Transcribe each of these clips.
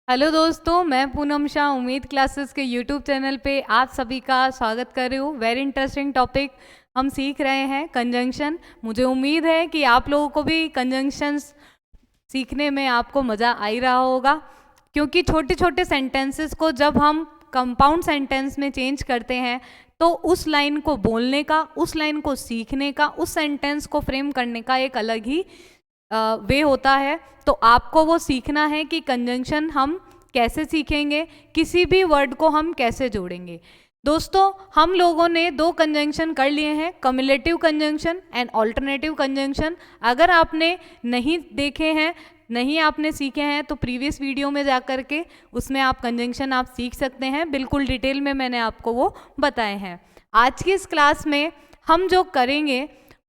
Hello दोस्तों, मैं पूनम शाह उम्मीद क्लासेस के यूट्यूब चैनल पे आप सभी का स्वागत कर रही हूँ। वेरी इंटरेस्टिंग टॉपिक हम सीख रहे हैं, कंजंक्शन। मुझे उम्मीद है कि आप लोगों को भी कंजंक्शंस सीखने में आपको मज़ा आ ही रहा होगा, क्योंकि छोटे छोटे सेंटेंसेस को जब हम कंपाउंड सेंटेंस में चेंज करते हैं तो उस लाइन को बोलने का, उस लाइन को सीखने का, उस सेंटेंस को फ्रेम करने का एक अलग ही वे होता है। तो आपको वो सीखना है कि कंजंक्शन हम कैसे सीखेंगे, किसी भी वर्ड को हम कैसे जोड़ेंगे। दोस्तों, हम लोगों ने दो कंजंक्शन कर लिए हैं, cumulative conjunction and alternative conjunction. अगर आपने नहीं देखे हैं, नहीं आपने सीखे हैं, तो प्रीवियस वीडियो में जाकर के उसमें आप कंजंक्शन आप सीख सकते हैं। बिल्कुल डिटेल में मैंने आपको वो बताए हैं। आज की इस क्लास में हम जो करेंगे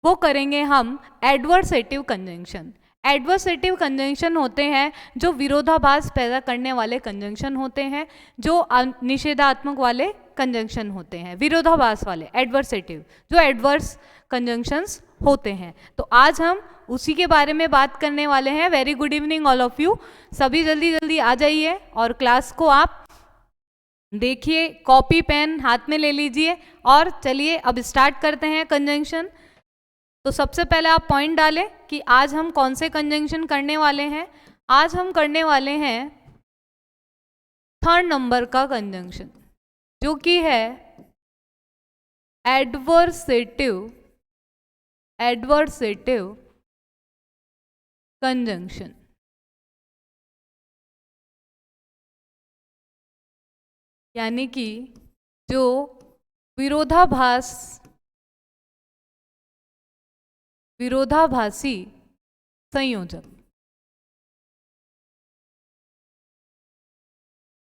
वो करेंगे हम एडवर्सेटिव कंजंक्शन। एडवर्सेटिव कंजंक्शन होते हैं जो विरोधाभास पैदा करने वाले कंजंक्शन होते हैं, जो निषेधात्मक वाले कंजंक्शन होते हैं, विरोधाभास वाले एडवर्सेटिव जो एडवर्स कंजंक्शंस होते हैं। तो आज हम उसी के बारे में बात करने वाले हैं। Very good evening all of you. सभी जल्दी जल्दी आ जाइए और क्लास को आप देखिए, कॉपी पेन हाथ में ले लीजिए और चलिए अब स्टार्ट करते हैं कंजंक्शन। तो सबसे पहले आप पॉइंट डालें कि आज हम कौन से कंजंक्शन करने वाले हैं। आज हम करने वाले हैं थर्ड नंबर का कंजंक्शन, जो कि है एडवर्सेटिव कंजंक्शन। यानी कि जो विरोधाभासी संयोजक,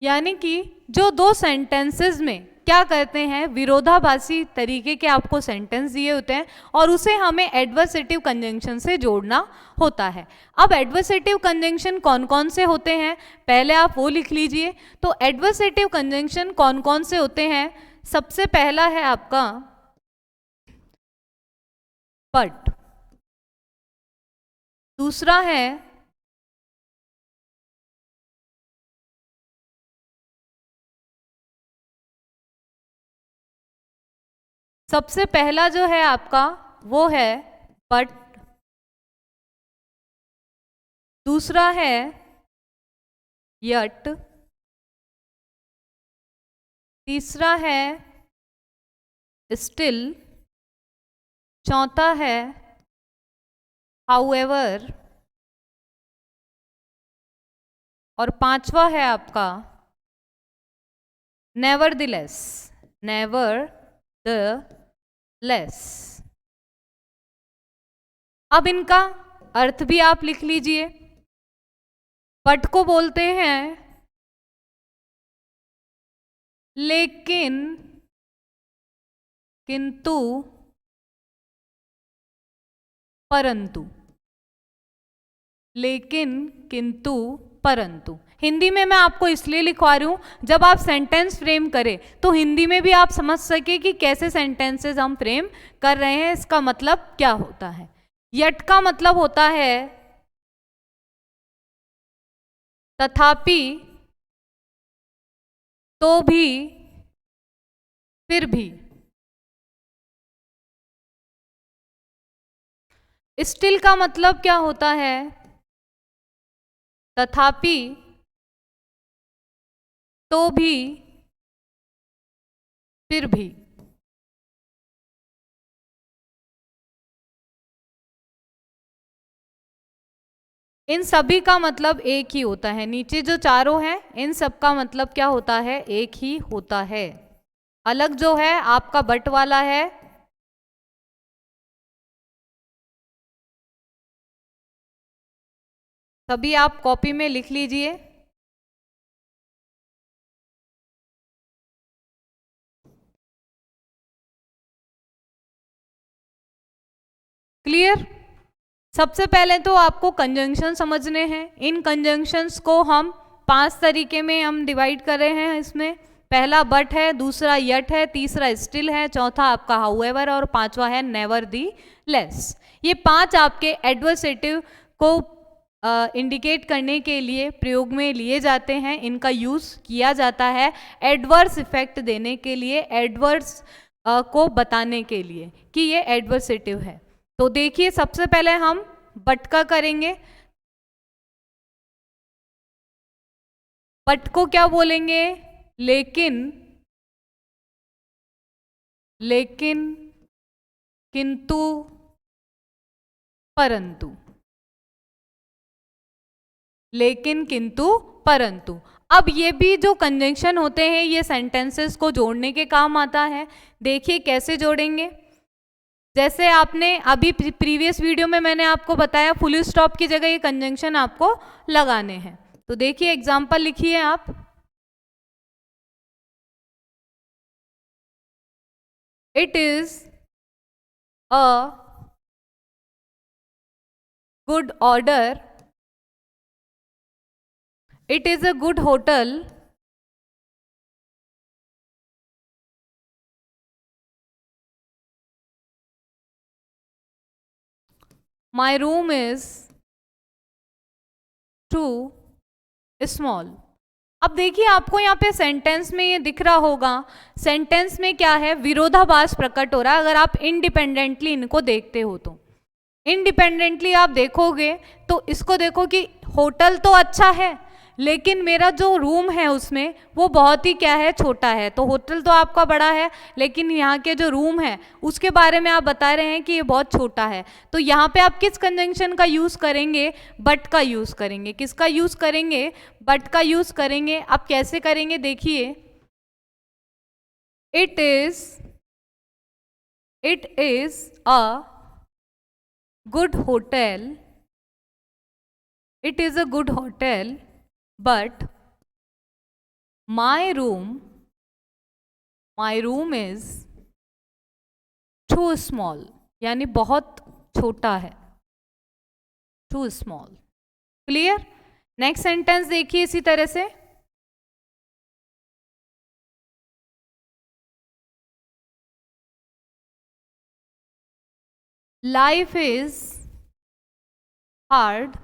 यानी कि जो दो सेंटेंसेस में क्या करते हैं, विरोधाभासी तरीके के आपको सेंटेंस दिए होते हैं और उसे हमें एडवर्सेटिव कंजंक्शन से जोड़ना होता है। अब एडवर्सेटिव कंजंक्शन कौन कौन से होते हैं, पहले आप वो लिख लीजिए। तो एडवर्सेटिव कंजंक्शन कौन कौन से होते हैं? सबसे पहला है आपका बट, दूसरा है सबसे पहला जो है आपका वो है बट, दूसरा है यट, तीसरा है स्टिल, चौथा है हाउएवर और पांचवा है आपका नेवरदलेस। अब इनका अर्थ भी आप लिख लीजिए। बट को बोलते हैं लेकिन, किंतु, परंतु। लेकिन, किंतु, परंतु। हिंदी में मैं आपको इसलिए लिखवा रही हूं, जब आप सेंटेंस फ्रेम करें तो हिंदी में भी आप समझ सके कि कैसे सेंटेंसेस हम फ्रेम कर रहे हैं, इसका मतलब क्या होता है। यट का मतलब होता है तथापि, तो भी, फिर भी। स्टिल का मतलब क्या होता है? तथापि, तो भी, फिर भी। इन सभी का मतलब एक ही होता है। नीचे जो चारों हैं इन सब का मतलब क्या होता है? एक ही होता है। अलग जो है आपका बट वाला है, सभी आप कॉपी में लिख लीजिए। क्लियर? सबसे पहले तो आपको कंजंक्शन समझने हैं। इन कंजंक्शंस को हम 5 तरीके में हम डिवाइड कर रहे हैं। इसमें पहला बट है, दूसरा यट है, तीसरा स्टिल है, चौथा आपका हाउएवर और पांचवा है नेवरदलेस। ये 5 आपके एडवर्सेटिव को इंडिकेट करने के लिए प्रयोग में लिए जाते हैं, इनका यूज़ किया जाता है एडवर्स इफेक्ट देने के लिए, एडवर्स को बताने के लिए कि ये एडवर्सेटिव है। तो देखिए सबसे पहले हम बट का करेंगे। बट को क्या बोलेंगे? लेकिन, लेकिन, किंतु, परंतु। लेकिन, किंतु, परंतु। अब ये भी जो कंजंक्शन होते हैं ये सेंटेंसेस को जोड़ने के काम आता है। देखिए कैसे जोड़ेंगे। जैसे आपने अभी प्रीवियस वीडियो में मैंने आपको बताया फुल स्टॉप की जगह ये कंजंक्शन आपको लगाने हैं। तो देखिए एग्जांपल लिखिए आप। It is a good order, it is a good hotel, my room is too small. अब देखिए आपको यहाँ पे सेंटेंस में ये दिख रहा होगा, सेंटेंस में क्या है, विरोधाभास प्रकट हो रहा है। अगर आप इंडिपेंडेंटली इनको देखते हो तो इंडिपेंडेंटली आप देखोगे तो इसको देखो कि होटल तो अच्छा है लेकिन मेरा जो रूम है उसमें वो बहुत ही क्या है, छोटा है। तो होटल तो आपका बड़ा है लेकिन यहाँ के जो रूम है उसके बारे में आप बता रहे हैं कि ये बहुत छोटा है। तो यहाँ पे आप किस कंजंक्शन का यूज़ करेंगे? बट का यूज़ करेंगे। किसका यूज़ करेंगे? बट का यूज़ करेंगे। अब कैसे करेंगे देखिए। It is a good hotel, it is a good hotel, but my room is too small, यानी बहुत छोटा है, too small। Clear? Next sentence देखिए इसी तरह से। Life is hard,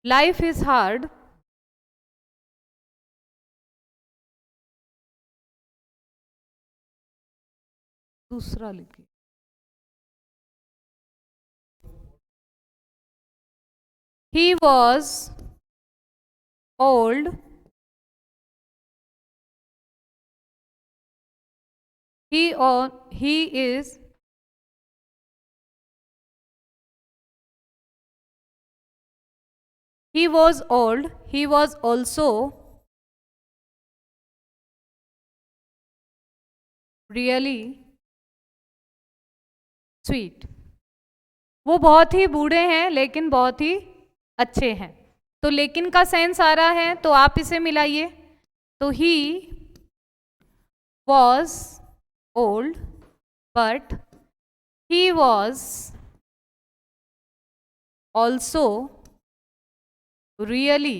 life is hard, दूसरा लिखिए। He was old, he is he was old, he was also really sweet। वो बहुत ही बूढ़े हैं लेकिन बहुत ही अच्छे हैं। तो लेकिन का सेंस आ रहा है तो आप इसे मिलाइए। तो he was old but he was also really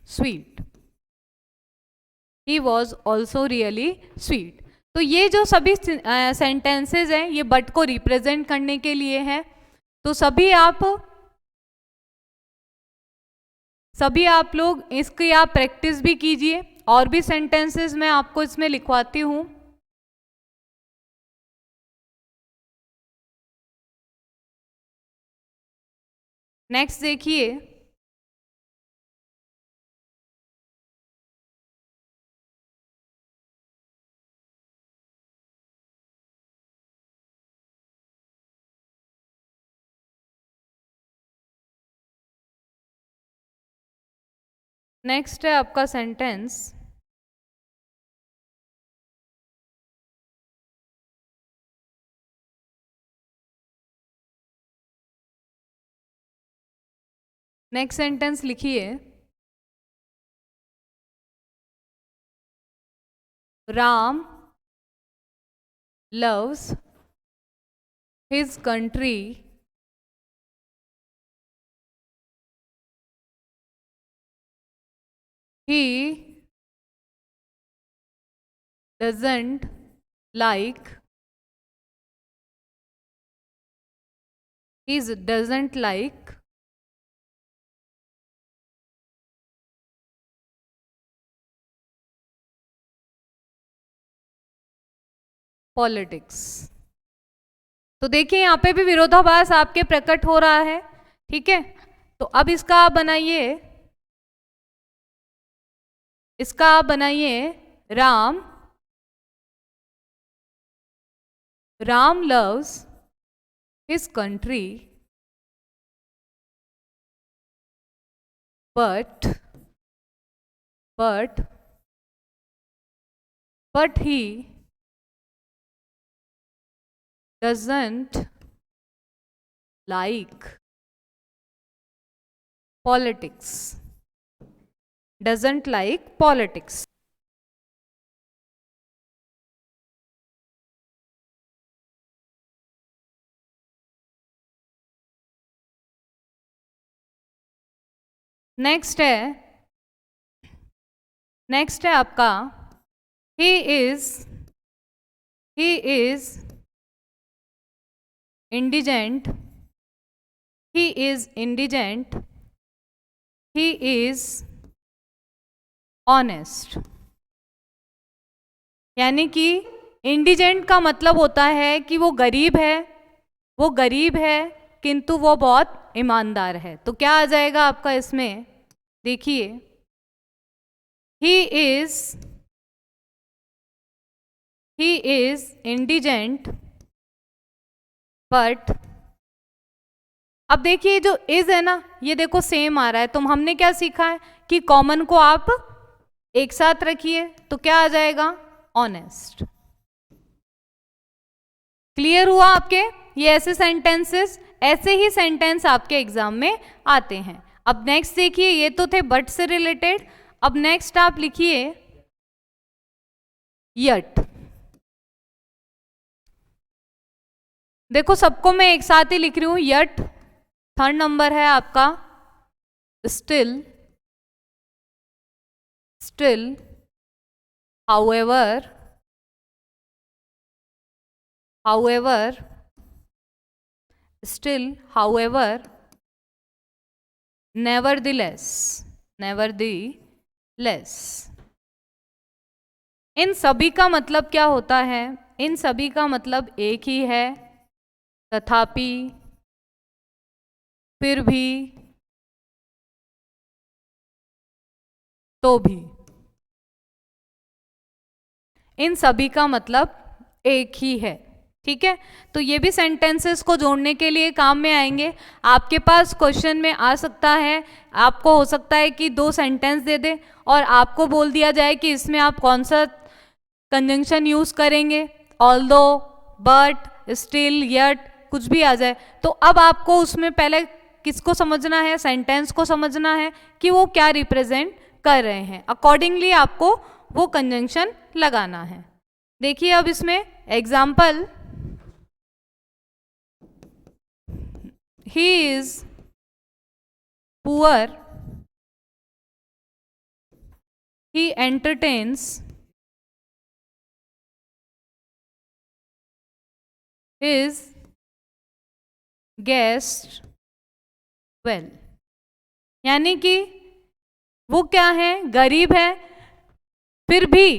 sweet. He was also really sweet. तो ये जो सभी सेंटेंसेज हैं ये बट को रिप्रेजेंट करने के लिए हैं। तो सभी आप लोग इसकी आप प्रैक्टिस भी कीजिए। और भी सेंटेंसेस मैं आपको इसमें लिखवाती हूँ। नेक्स्ट देखिए। नेक्स्ट है आपका सेंटेंस। नेक्स्ट सेंटेंस लिखिए। Ram loves his country he doesn't like, he doesn't like politics. तो देखिए यहाँ पे भी विरोधाभास आपके प्रकट हो रहा है, ठीक है। तो अब इसका आप बनाइए, इसका आप बनाइए Ram, Ram loves his country but he doesn't like politics, doesn't like politics। Next है आपका he is indigent, he is indigent, he is honest। यानी कि इंडिजेंट का मतलब होता है कि वो गरीब है, किंतु वो बहुत ईमानदार है। तो क्या आ जाएगा आपका इसमें, देखिए he is indigent but, अब देखिए जो इज है ना, ये देखो सेम आ रहा है। तो हमने क्या सीखा है कि कॉमन को आप एक साथ रखिए, तो क्या आ जाएगा, ऑनेस्ट। क्लियर हुआ आपके? ये ऐसे ही सेंटेंस आपके एग्जाम में आते हैं। अब नेक्स्ट देखिए, ये तो थे बट से रिलेटेड। अब नेक्स्ट आप लिखिए यट। देखो सबको मैं एक साथ ही लिख रही हूं, यट। थर्ड नंबर है आपका स्टिल, however, nevertheless। इन सभी का मतलब क्या होता है? इन सभी का मतलब एक ही है, तथापि, फिर भी, तो भी। इन सभी का मतलब एक ही है, ठीक है। तो ये भी सेंटेंसेस को जोड़ने के लिए काम में आएंगे। आपके पास क्वेश्चन में आ सकता है, आपको हो सकता है कि 2 सेंटेंस दे दे और आपको बोल दिया जाए कि इसमें आप कौन सा कंजंक्शन यूज करेंगे, ऑल्दो, बट, स्टिल, यट, कुछ भी आ जाए। तो अब आपको उसमें पहले किसको समझना है, सेंटेंस को समझना है कि वो क्या रिप्रेजेंट कर रहे हैं। अकॉर्डिंगली आपको वो कंजंक्शन लगाना है। देखिए अब इसमें example, he is poor, he entertains his guest well। यानी कि वो क्या है, गरीब है, फिर भी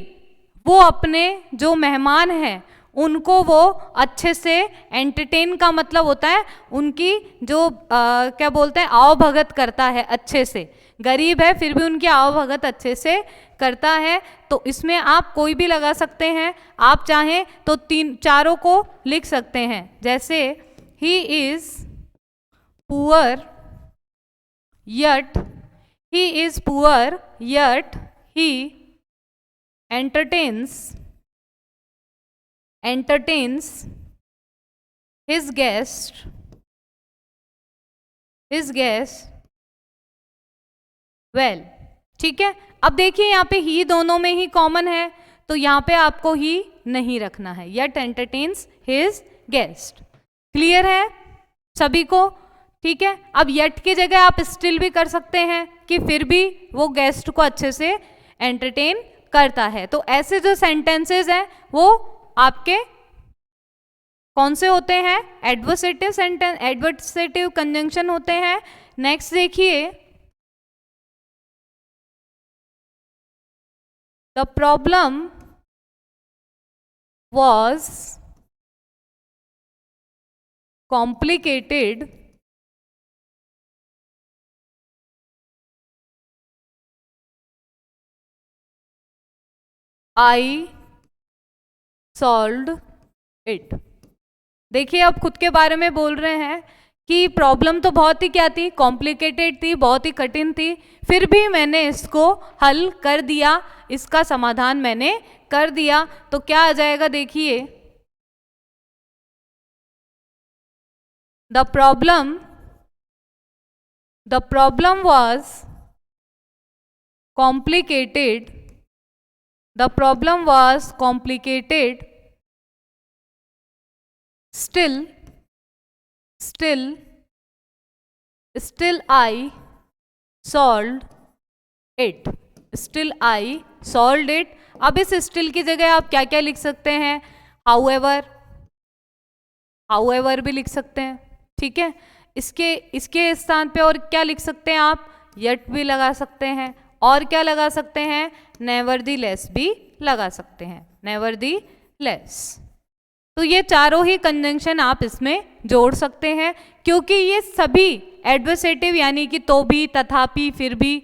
वो अपने जो मेहमान हैं उनको वो अच्छे से एंटरटेन का मतलब होता है उनकी जो क्या बोलते हैं, आओ भगत करता है अच्छे से। गरीब है फिर भी उनकी आओ भगत अच्छे से करता है। तो इसमें आप कोई भी लगा सकते हैं, आप चाहें तो 3-4 को लिख सकते हैं। जैसे he is poor yet he entertains his guest well। ठीक है। अब देखिए यहाँ पे ही दोनों में ही कॉमन है, तो यहाँ पे आपको ही नहीं रखना है, yet entertains his guest। Clear है सभी को? ठीक है। अब yet की जगह आप स्टिल भी कर सकते हैं कि फिर भी वो गेस्ट को अच्छे से एंटरटेन करता है। तो ऐसे जो सेंटेंसेस हैं वो आपके कौन से होते हैं? एडवर्सेटिव सेंटेंस, एडवर्सेटिव कंजंक्शन होते हैं। नेक्स्ट देखिए, the problem was complicated I solved it। देखिए अब खुद के बारे में बोल रहे हैं कि प्रॉब्लम तो बहुत ही क्या थी? कॉम्प्लिकेटेड थी, बहुत ही कठिन थी, फिर भी मैंने इसको हल कर दिया, इसका समाधान मैंने कर दिया। तो क्या आ जाएगा? देखिए, the problem was complicated, the problem was complicated, still I solved it, still I solved it। अब इस still की जगह आप क्या क्या लिख सकते हैं? however भी लिख सकते हैं, ठीक है। इसके स्थान पे और क्या लिख सकते हैं आप? yet भी लगा सकते हैं, और क्या लगा सकते हैं? nevertheless भी लगा सकते हैं, nevertheless। तो ये चारों ही कंजंक्शन आप इसमें जोड़ सकते हैं, क्योंकि ये सभी एडवर्सेटिव यानी कि तो भी, तथापि, फिर भी,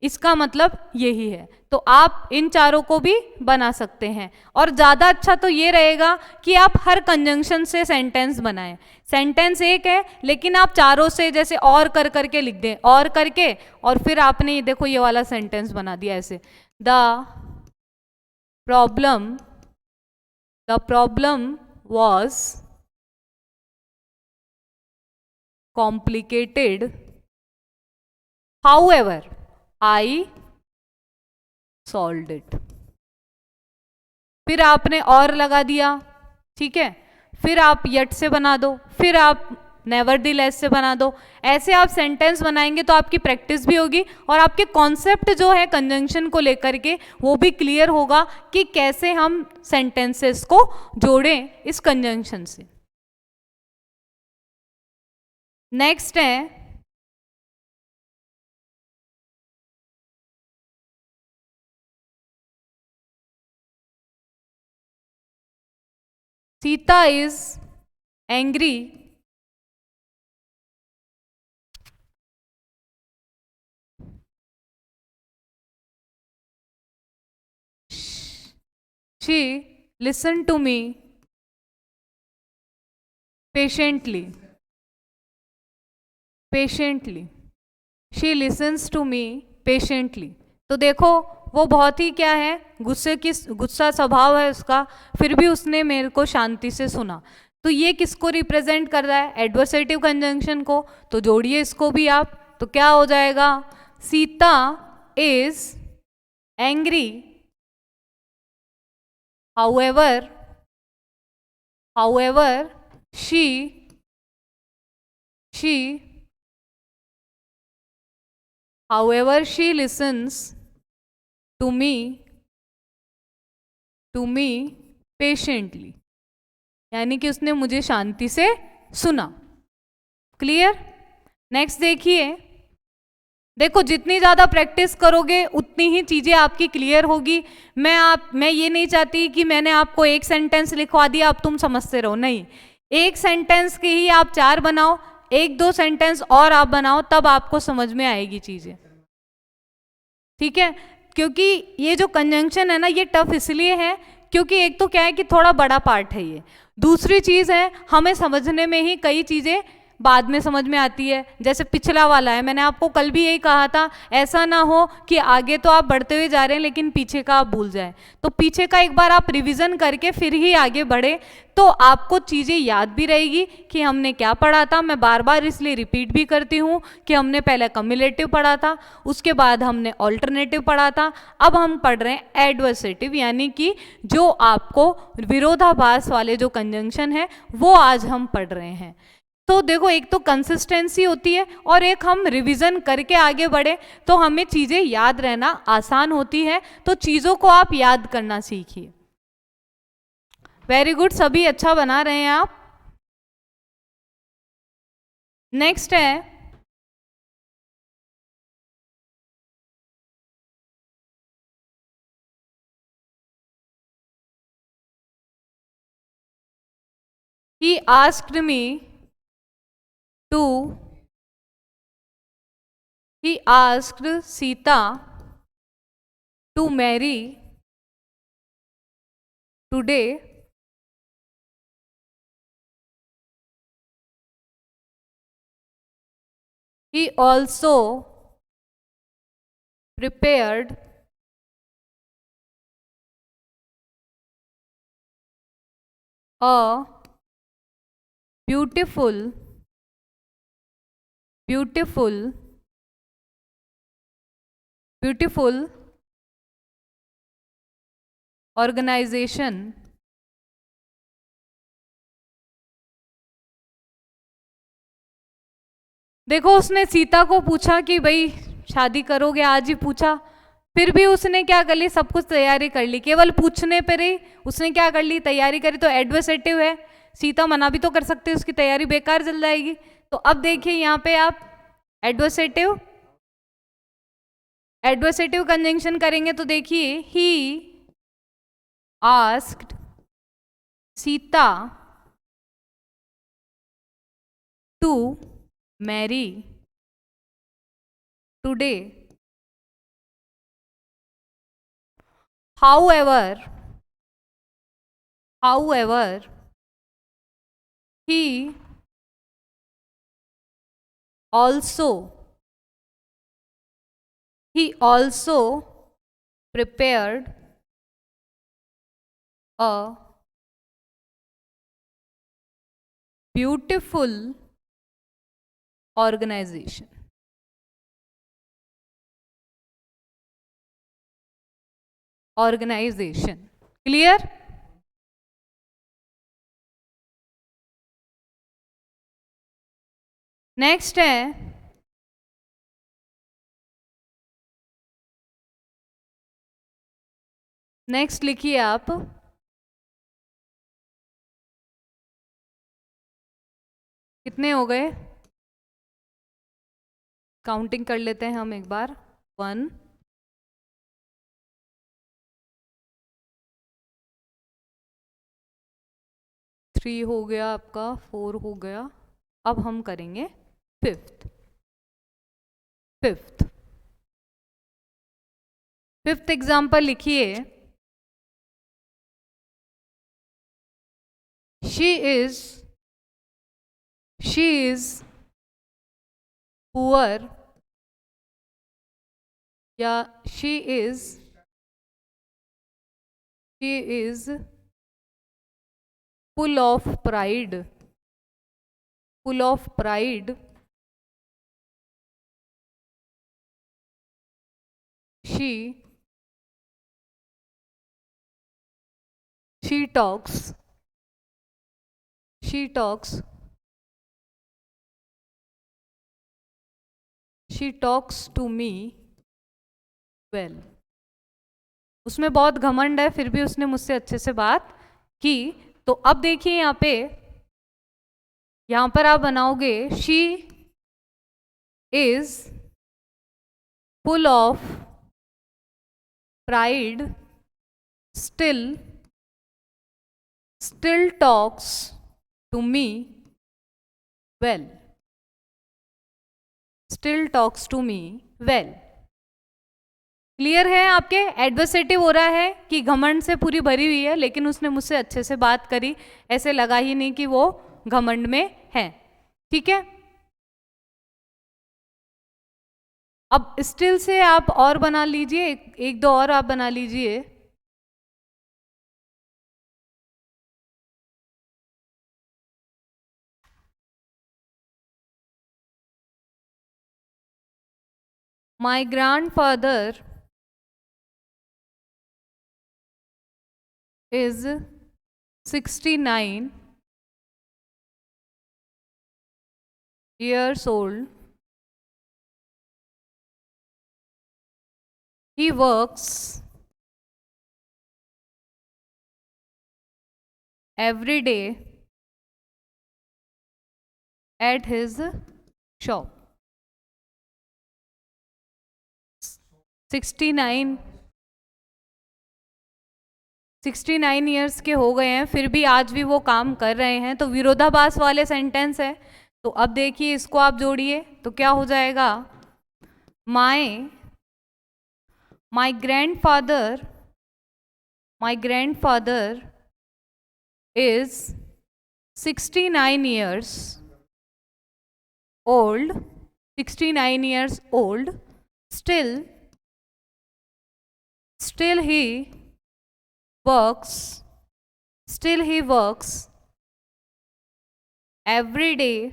इसका मतलब यही है। तो आप इन चारों को भी बना सकते हैं, और ज़्यादा अच्छा तो ये रहेगा कि आप हर कंजंक्शन से सेंटेंस बनाएं। सेंटेंस एक है लेकिन आप चारों से जैसे और कर करके लिख दें, और करके, और फिर आपने ये देखो ये वाला सेंटेंस बना दिया ऐसे, the problem was complicated, however I solved it। फिर आपने और लगा दिया, ठीक है, फिर आप yet से बना दो, फिर आप nevertheless से बना दो। ऐसे आप सेंटेंस बनाएंगे तो आपकी प्रैक्टिस भी होगी, और आपके कॉन्सेप्ट जो है कंजंक्शन को लेकर के वो भी क्लियर होगा कि कैसे हम सेंटेंसेस को जोड़ें इस कंजंक्शन से। नेक्स्ट है Sita is angry she listened to me patiently, she listens to me patiently। तो देखो वो बहुत ही क्या है, गुस्सा स्वभाव है उसका, फिर भी उसने मेरे को शांति से सुना। तो ये किसको रिप्रेजेंट कर रहा है? एडवर्सेटिव कंजंक्शन को। तो जोड़िए इसको भी आप, तो क्या हो जाएगा? Sita is angry however she listens to me patiently, यानी कि उसने मुझे शांति से सुना। क्लियर? नेक्स्ट देखिए, देखो जितनी ज़्यादा प्रैक्टिस करोगे उतनी ही चीज़ें आपकी क्लियर होगी। मैं ये नहीं चाहती कि मैंने आपको एक सेंटेंस लिखवा दिया अब तुम समझते रहो, नहीं। एक सेंटेंस के ही आप 4 बनाओ, 1-2 सेंटेंस और आप बनाओ, तब आपको समझ में आएगी चीज़ें, ठीक है। क्योंकि ये जो कंजंक्शन है ना, ये टफ इसलिए है क्योंकि एक तो क्या है कि थोड़ा बड़ा पार्ट है ये, दूसरी चीज़ है हमें समझने में ही कई चीज़ें बाद में समझ में आती है। जैसे पिछला वाला है, मैंने आपको कल भी यही कहा था, ऐसा ना हो कि आगे तो आप बढ़ते हुए जा रहे हैं लेकिन पीछे का आप भूल जाए। तो पीछे का एक बार आप रिवीजन करके फिर ही आगे बढ़े, तो आपको चीज़ें याद भी रहेगी कि हमने क्या पढ़ा था। मैं बार बार इसलिए रिपीट भी करती हूँ कि हमने पहले कम्युलेटिव पढ़ा था, उसके बाद हमने ऑल्टरनेटिव पढ़ा था, अब हम पढ़ रहे हैं एडवर्सेटिव, यानी कि जो आपको विरोधाभास वाले जो कंजंक्शन है वो आज हम पढ़ रहे हैं। तो देखो, एक तो कंसिस्टेंसी होती है और एक हम रिवीजन करके आगे बढ़े तो हमें चीजें याद रहना आसान होती है। तो चीजों को आप याद करना सीखिए। वेरी गुड, सभी अच्छा बना रहे हैं आप। नेक्स्ट है he asked me to he asked Sita to marry today. He also prepared a beautiful beautiful beautiful organization. देखो, उसने सीता को पूछा कि भाई शादी करोगे, आज ही पूछा, फिर भी उसने क्या कर ली, सब कुछ तैयारी कर ली, केवल पूछने पर ही उसने क्या कर ली, तैयारी करी। तो एडवर्सेटिव है, सीता मना भी तो कर सकते, उसकी तैयारी बेकार चल जाएगी। तो अब देखिए यहाँ पे आप एडवर्सेटिव एडवर्सेटिव कंजंक्शन करेंगे तो देखिए, he asked Sita to marry today, however he also prepared a beautiful organization. Clear? Next है नेक्स्ट लिखिए आप, कितने हो गए, काउंटिंग कर लेते हैं हम एक बार। 1 3 हो गया आपका, 4 हो गया। अब हम करेंगे फिफ्थ एग्जाम्पल लिखिए। शी इज पुअर, या she is full of pride she talks to me well। उसमें बहुत घमंड है, फिर भी उसने मुझसे अच्छे से बात की। तो अब देखिए यहां पर आप बनाओगे, she is full of pride still talks to me well. Clear है आपके? एडवर्सेटिव हो रहा है कि घमंड से पूरी भरी हुई है, लेकिन उसने मुझसे अच्छे से बात करी, ऐसे लगा ही नहीं कि वो घमंड में है। ठीक है, अब स्टिल से आप और बना लीजिए, एक दो और आप बना लीजिए। My grandfather is 69 years old. He works every day at his shop. 69 years के हो गए हैं, फिर भी आज भी वो काम कर रहे हैं, तो विरोधाभास वाले सेंटेंस है। तो अब देखिए इसको आप जोड़िए तो क्या हो जाएगा, माई grandfather is 69 years old, 69 years old, still he works every day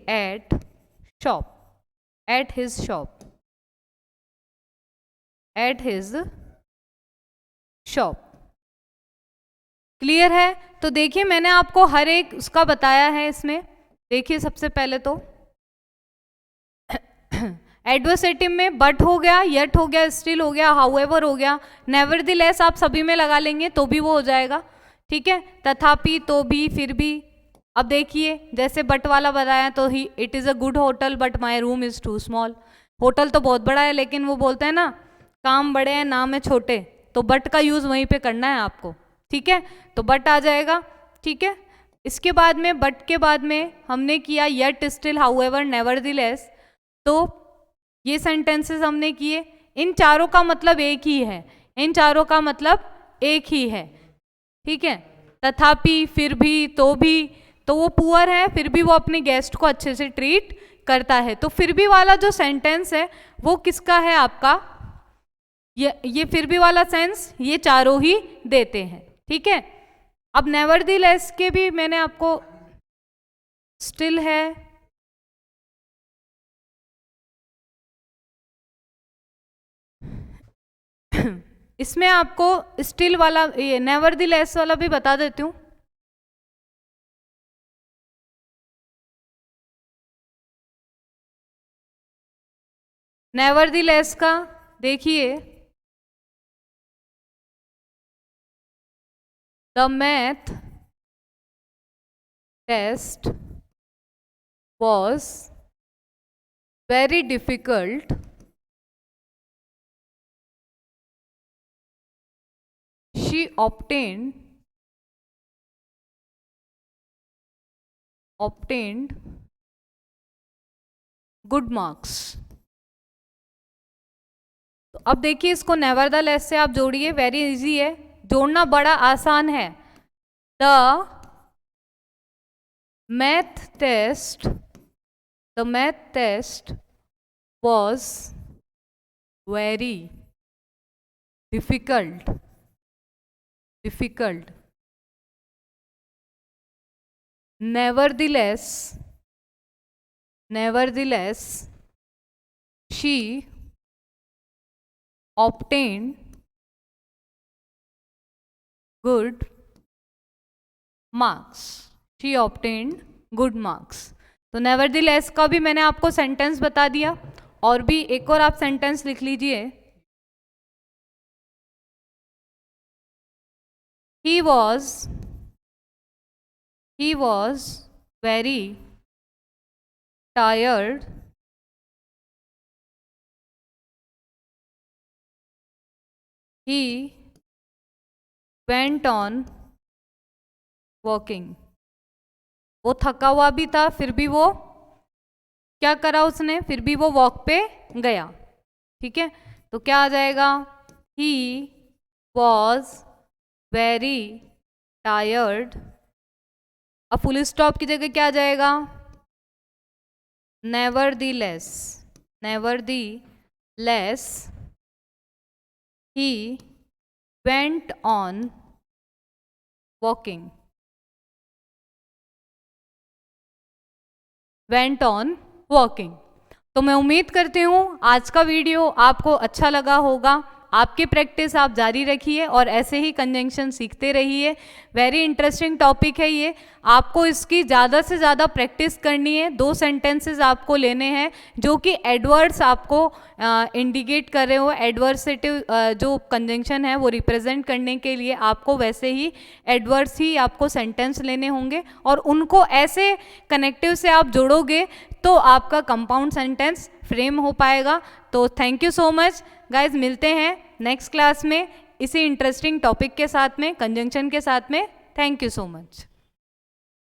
at his shop. Clear है? तो देखिए मैंने आपको हर एक उसका बताया है इसमें। देखिए सबसे पहले तो एडवर्सेटिव में बट हो गया, येट हो गया, स्टिल हो गया, हाउएवर हो गया, नेवरदीलेस आप सभी में लगा लेंगे तो भी वो हो जाएगा, ठीक है। तथापि, तो भी, फिर भी। अब देखिए जैसे बट वाला बताया तो ही it is a good hotel but my room is too small. Hotel तो बहुत बड़ा है लेकिन वो बोलते हैं ना काम बड़े हैं नाम है छोटे, तो बट का यूज़ वहीं पे करना है आपको, ठीक है। तो बट आ जाएगा, ठीक है। इसके बाद में बट के बाद में हमने किया येट, स्टिल, हाउएवर, नेवरदीलेस। तो ये सेंटेंसेस हमने किए, इन चारों का मतलब एक ही है, ठीक है। तथापि, फिर भी, तो भी, तो वो पुअर है फिर भी वो अपने गेस्ट को अच्छे से ट्रीट करता है। तो फिर भी वाला जो सेंटेंस है वो किसका है आपका, ये फिर भी वाला सेंस ये चारों ही देते हैं, ठीक है। अब नेवरदीलेस के भी मैंने आपको, स्टिल है, इसमें आपको स्टिल वाला, ये नेवरदीलेस वाला भी बता देती हूँ। नेवरदीलेस का देखिए, the math test was very difficult. She obtained good marks. तो अब देखिए इसको नेवरदलेस से आप जोड़िए, वेरी इजी है, जोड़ना बड़ा आसान है। The math test was very difficult. Nevertheless, she obtained good marks. तो नेवरदीलेस का भी मैंने आपको सेंटेंस बता दिया, और भी एक और आप सेंटेंस लिख लीजिए। He was very tired. He went on walking. वो थका हुआ भी था फिर भी वो क्या करा उसने, फिर भी वो वॉक पे गया, ठीक है। तो क्या आ जाएगा, ही वॉज वेरी टायर्ड। अब फुल स्टॉप की जगह क्या आ जाएगा, नेवरदीलेस ही वेंट ऑन वॉकिंग। तो मैं उम्मीद करती हूँ आज का वीडियो आपको अच्छा लगा होगा। आपकी प्रैक्टिस आप जारी रखिए और ऐसे ही कंजंक्शन सीखते रहिए। वेरी इंटरेस्टिंग टॉपिक है ये, आपको इसकी ज़्यादा से ज़्यादा प्रैक्टिस करनी है। 2 सेंटेंसेस आपको लेने हैं जो कि एडवर्ड्स आपको इंडिकेट कर रहे हो, एडवर्सेटिव जो कंजंक्शन है वो रिप्रेजेंट करने के लिए आपको वैसे ही एडवर्ड्स ही आपको सेंटेंस लेने होंगे और उनको ऐसे कनेक्टिव से आप जोड़ोगे तो आपका कंपाउंड सेंटेंस फ्रेम हो पाएगा। तो thank you so much guys, मिलते हैं नेक्स्ट क्लास में इसी इंटरेस्टिंग टॉपिक के साथ में, कंजंक्शन के साथ में। Thank you so much.